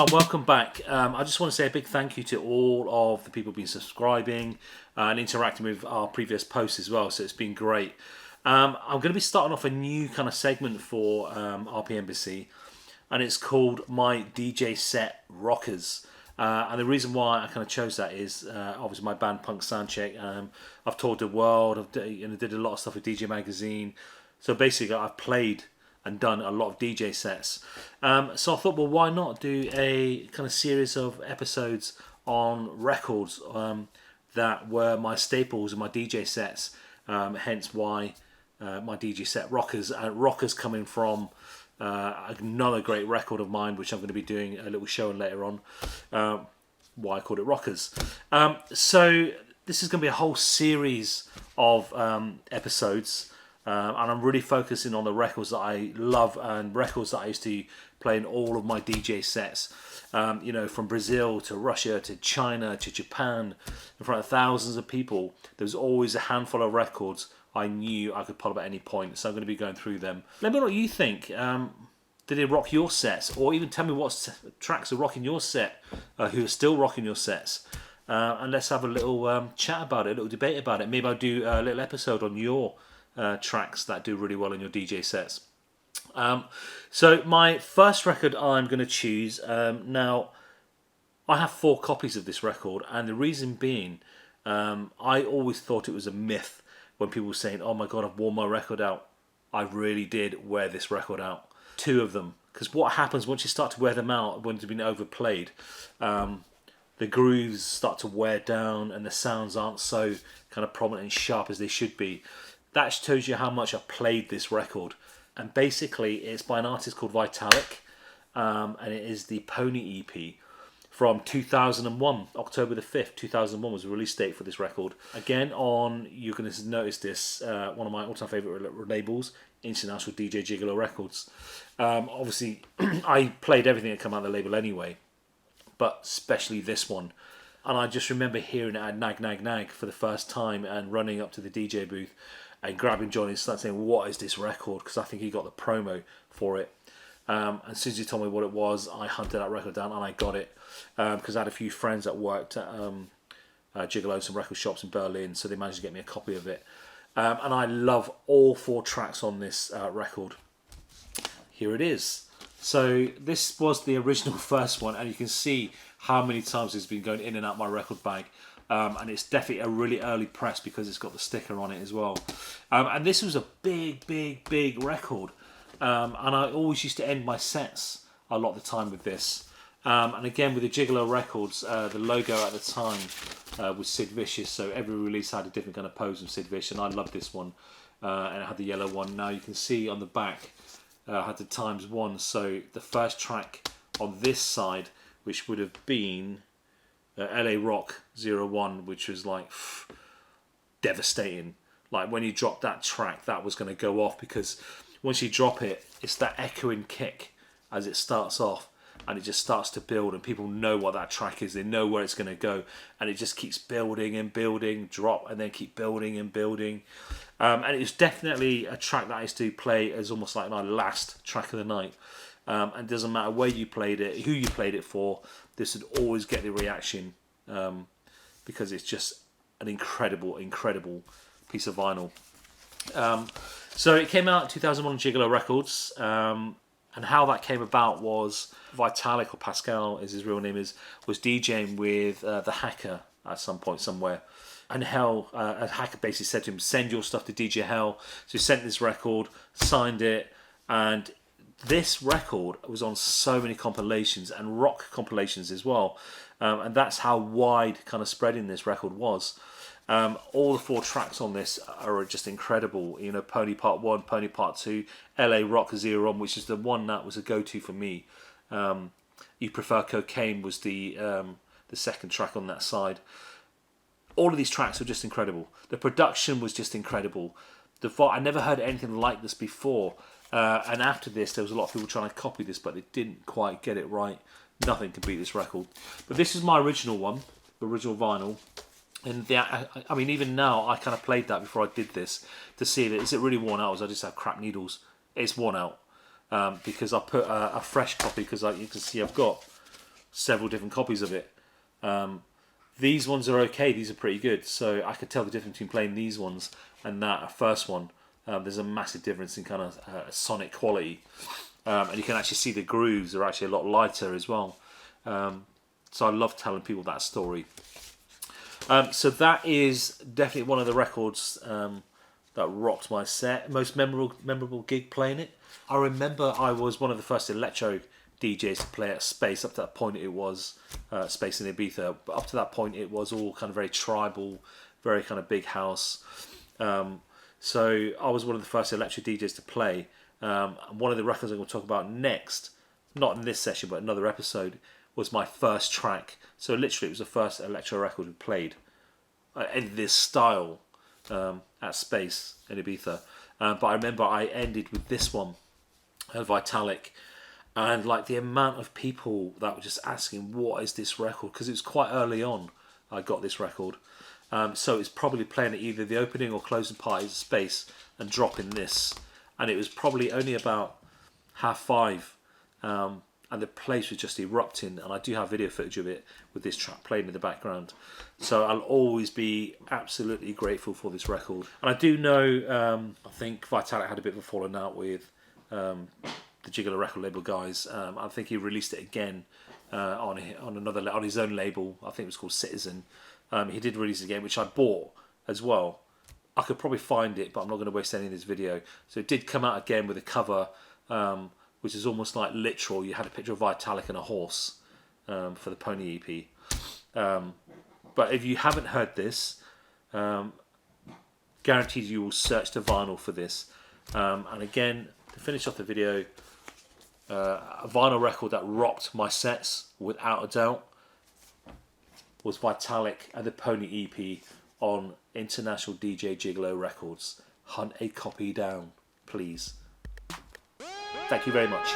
and welcome back. I just want to say a big thank you to all of the people who've been subscribing and interacting with our previous posts as well, so it's been great. I'm going to be starting off a new kind of segment for RPMbassy, and it's called My DJ Set Rockers. And the reason why I kind of chose that is obviously my band Punx Soundcheck. I've toured the world, did a lot of stuff with DJ Magazine. So basically I've played and done a lot of DJ sets. So I thought, well, why not do a kind of series of episodes on records that were my staples and my DJ sets, hence why my DJ set Rockers. Rockers coming from another great record of mine, which I'm going to be doing a little show on later on, why I called it Rockers. So this is going to be a whole series of episodes. And I'm really focusing on the records that I love and records that I used to play in all of my DJ sets. From Brazil to Russia to China to Japan, in front of thousands of people. There's always a handful of records I knew I could pull up at any point. So I'm going to be going through them. Let me know what you think. Did it rock your sets? Or even tell me what tracks are rocking your set, who are still rocking your sets. And let's have a little chat about it, a little debate about it. Maybe I'll do a little episode on your tracks that do really well in your DJ sets. So my first record I'm going to choose, now I have 4 copies of this record, and the reason being, I always thought it was a myth when people were saying, oh my god, I've worn my record out. I really did wear this record out. 2 of them, because what happens once you start to wear them out, when it's been overplayed, the grooves start to wear down and the sounds aren't so kind of prominent and sharp as they should be. That shows you how much I played this record. And basically it's by an artist called Vitalic, and it is the Poney EP from 2001. October the 5th 2001 was the release date for this record. Again, you're going to notice this, one of my all-time favourite labels, International DJ Gigolo Records. Obviously I played everything that came out of the label anyway, but especially this one. And I just remember hearing it at Nag Nag Nag for the first time and running up to the DJ booth and grabbing Johnny and starting saying, what is this record? Because I think he got the promo for it. And as soon as he told me what it was, I hunted that record down and I got it. Because I had a few friends that worked at Gigolos and record shops in Berlin, so they managed to get me a copy of it. And I love all 4 tracks on this record. Here it is. So this was the original first one, and you can see how many times it's been going in and out my record bag. And it's definitely a really early press because it's got the sticker on it as well. And this was a big record. And I always used to end my sets a lot of the time with this. And again, with the Gigolo Records, the logo at the time was Sid Vicious. So every release had a different kind of pose of Sid Vicious. And I loved this one. And it had the yellow one. Now you can see on the back, had the ×1. So the first track on this side, which would have been LA Rock 01, which was like devastating. Like when you drop that track, that was going to go off, because once you drop it, it's that echoing kick as it starts off, and it just starts to build, and people know what that track is. They know where it's going to go, and it just keeps building and building, drop, and then keep building and building. And it's definitely a track that I used to play as almost like my last track of the night. And it doesn't matter where you played it, who you played it for, this would always get the reaction, because it's just an incredible piece of vinyl. So it came out in 2001 on Gigolo Records, and how that came about was Vitalic, or Pascal as his real name is, was DJing with the Hacker at some point somewhere. And a Hacker basically said to him, send your stuff to DJ Hell. So he sent this record, signed it, and this record was on so many compilations and rock compilations as well. And that's how wide kind of spreading this record was. All the 4 tracks on this are just incredible. Poney Part 1, Poney Part 2, LA Rock 01, which is the one that was a go-to for me. You Prefer Cocaine was the second track on that side. All of these tracks were just incredible. The production was just incredible. I never heard anything like this before. And after this, there was a lot of people trying to copy this, but they didn't quite get it right. Nothing can beat this record. But this is my original one, the original vinyl. And I mean, even now, I kind of played that before I did this to see that is it really worn out, or is I just have crap needles? It's worn out, because I put a fresh copy, because you can see I've got several different copies of it. These ones are okay, these are pretty good, so I could tell the difference between playing these ones and that first one. There's a massive difference in kind of sonic quality, and you can actually see the grooves are actually a lot lighter as well. So I love telling people that story. So that is definitely one of the records that rocked my set. Most memorable gig playing it. I remember I was one of the first electro DJs to play at Space. Up to that point it was Space in Ibiza, but up to that point it was all kind of very tribal, very kind of big house. So I was one of the first electro DJs to play. One of the records I'm going to talk about next, not in this session but another episode, was my first track. So literally it was the first electro record we played in this style at Space in Ibiza. But I remember I ended with this one, Vitalic, and like the amount of people that were just asking, what is this record? Because it was quite early on I got this record. So it's probably playing at either the opening or closing parties of Space and dropping this. And it was probably only about 5:30. And the place was just erupting, and I do have video footage of it with this track playing in the background. So I'll always be absolutely grateful for this record. And I do know, I think Vitalic had a bit of a falling out with the Gigolo record label guys. I think he released it again on his own label. I think it was called Citizen. He did release it again, which I bought as well. I could probably find it, but I'm not going to waste any of this video. So it did come out again with a cover, which is almost like literal. You had a picture of Vitalic and a horse for the Poney EP. But if you haven't heard this, guaranteed you will search the vinyl for this. And again, to finish off the video, a vinyl record that rocked my sets without a doubt was Vitalic and the Poney EP on International DJ Gigolo Records. Hunt a copy down, please. Thank you very much.